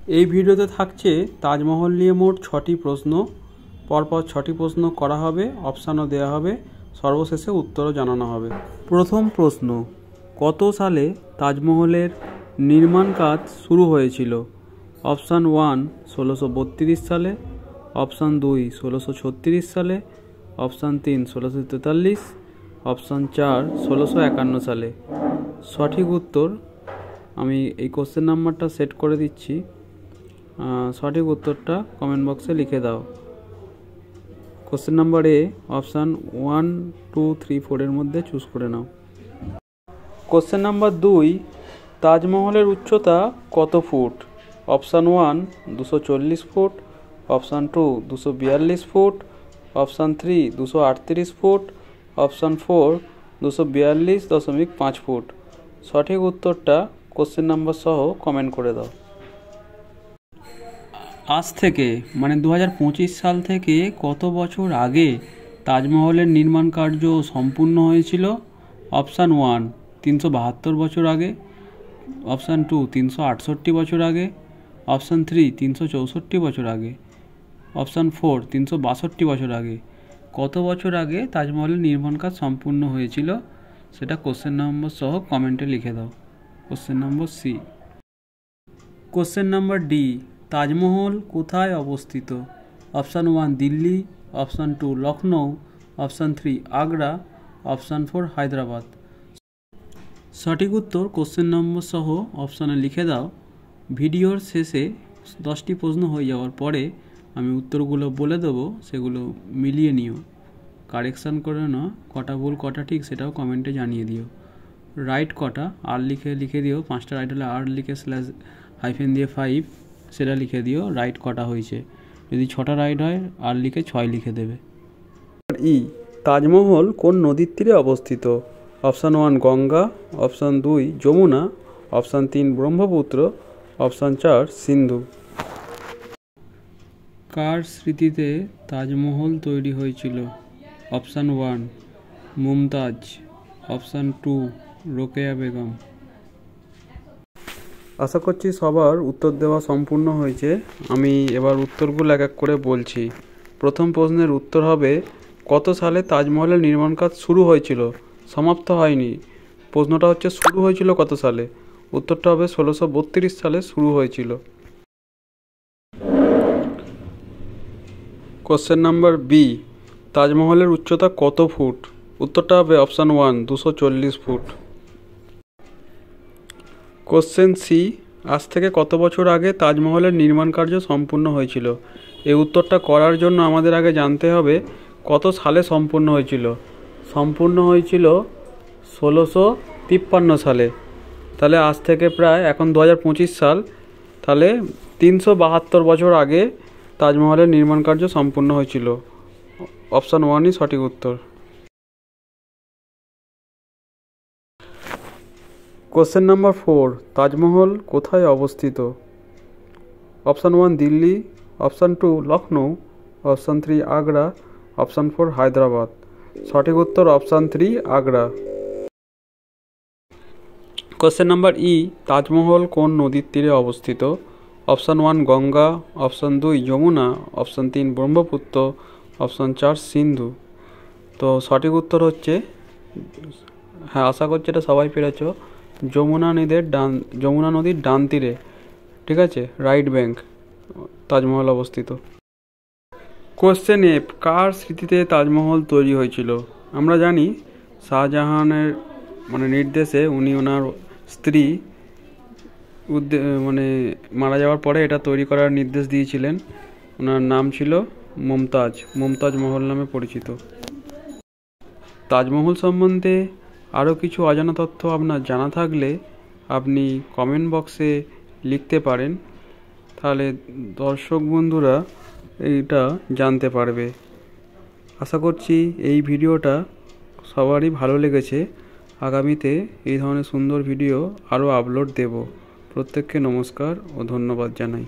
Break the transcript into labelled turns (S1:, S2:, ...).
S1: এই ভিডিওতে থাকছে তাজমহল নিয়ে মোট 6টি প্রশ্ন। পরপর 6টি প্রশ্ন করা হবে, অপশানও দেওয়া হবে, সর্বশেষে উত্তরও জানানো হবে। প্রথম প্রশ্ন, কত সালে তাজমহলের নির্মাণ কাজ শুরু হয়েছিল? অপশান 1 1632 সালে, অপশান 2 1636 সালে, অপশান 3 1643, অপশান 4 1651 সালে। সঠিক উত্তর আমি এই কোশ্চেন নাম্বারটা সেট করে দিচ্ছি, সঠিক উত্তরটা কমেন্ট বক্সে লিখে দাও। কোশ্চেন নাম্বার এ অপশান 1, 2, 3, 4 এর মধ্যে চুজ করে নাও। কোশ্চেন নাম্বার 2, তাজমহলের উচ্চতা কত foot? Option 1 240 foot, option 2 242 foot, option 3 238 foot, option 4 242.5 foot. সঠিক উত্তরটা কোশ্চেন নাম্বার সহ কমেন্ট করে দাও। আজ থেকে মানে 2025 সাল থেকে কত বছর আগে তাজমহলের নির্মাণ কার্য সম্পূর্ণ হয়েছিল? অপশান 1 372 বছর আগে, অপশান 2 368 বছর আগে, অপশান 3 364 বছর আগে, অপশান 4 362 বছর আগে। কত বছর আগে তাজমহলের নির্মাণ কাজ সম্পূর্ণ হয়েছিল সেটা কোশ্চেন নম্বর সহ কমেন্টে লিখে দাও। Question number C. Question number D, Taj Mahal কোথায় অবস্থিত? Option 1 Delhi, option 2 Lucknow, option 3 Agra, option 4 Hyderabad. সঠিক উত্তর কোশ্চেন নম্বর সহ অপশানে লিখে দাও। ভিডিওর শেষে 10টি প্রশ্ন হয়ে যাওয়ার পরে আমি উত্তরগুলো বলে দেবো, সেগুলো মিলিয়ে নিও, কারেকশান করে নাও, কটা ভুল কটা ঠিক সেটাও কমেন্টে জানিয়ে দিও। রাইট কটা আর লিখে দিও, 5টা রাইট হলে আর লিখে /হাইফেন দিয়ে 5 সেটা লিখে দিও রাইট কটা হয়েছে। যদি 6টা রাইট হয় আর লিখে 6 লিখে দেবে। ই, তাজমহল কোন নদীর তীরে অবস্থিত? Option 1 Ganga, option 2 Yamuna, option 3 Brahmaputra, option 4 Sindhu. কার স্মৃতিতে তাজমহল তৈরি হয়েছিল? Option 1 Mumtaz, option 2 Rokeya Begum. আশা করছি সবার উত্তর দেওয়া সম্পূর্ণ হয়েছে। আমি এবার উত্তরগুলো এক এক করে বলছি। প্রথম প্রশ্নের উত্তর হবে, কত সালে তাজমহলের নির্মাণ কাজ শুরু হয়েছিল? সমাপ্ত হয়নি, প্রশ্নটা হচ্ছে শুরু হয়েছিল কত সালে। উত্তরটা হবে 1632 সালে শুরু হয়েছিল। কোশ্চেন নাম্বার বি, তাজমহলের উচ্চতা কত ফুট? উত্তরটা হবে অপশান 1 240 ফুট। কোশ্চেন সি, আজ থেকে কত বছর আগে তাজমহলের নির্মাণ কার্য সম্পূর্ণ হয়েছিল? এই উত্তরটা করার জন্য আমাদের আগে জানতে হবে কত সালে সম্পূর্ণ হয়েছিল। সম্পূর্ণ হয়েছিল 1653 সালে। তাহলে আজ থেকে প্রায় এখন 2025 সাল, তাহলে 372 বছর আগে তাজমহলের নির্মাণ কার্য সম্পূর্ণ হয়েছিল। অপশান 1ই সঠিক উত্তর। কোশ্চেন নাম্বার 4, তাজমহল কোথায় অবস্থিত? Option 1 Delhi, option 2 Lucknow, option 3 Agra, option 4 Hyderabad. সঠিক উত্তর option 3 Agra. Question number E, Taj Mahal কোন নদীর তীরে অবস্থিত? Option 1 Ganga, option 2 Yamuna, option 3 Brahmaputra, option 4 Sindhu. তো সঠিক উত্তর হচ্ছে, হ্যাঁ আশা করছি এটা সবাই পেরেছ, যমুনা নদীর ডান তীরে, ঠিক আছে, রাইট ব্যাঙ্ক তাজমহল অবস্থিত। কোশ্চেন এফ, কার স্মৃতিতে তাজমহল তৈরি হয়েছিল? আমরা জানি শাহজাহানের নির্দেশে উনি ওনার স্ত্রী মারা যাওয়ার পরে এটা তৈরি করার নির্দেশ দিয়েছিলেন। ওনার নাম ছিল মুমতাজ মহল নামে পরিচিত। তাজমহল সম্বন্ধে আরও কিছু অজানা তথ্য আপনার জানা থাকলে আপনি কমেন্ট বক্সে লিখতে পারেন, তাহলে দর্শক বন্ধুরা এইটা জানতে পারবে। আশা করছি এই ভিডিওটা সবারই ভালো লেগেছে। আগামীতে এই ধরনের সুন্দর ভিডিও আরও আপলোড দেব। প্রত্যেককে নমস্কার ও ধন্যবাদ জানাই।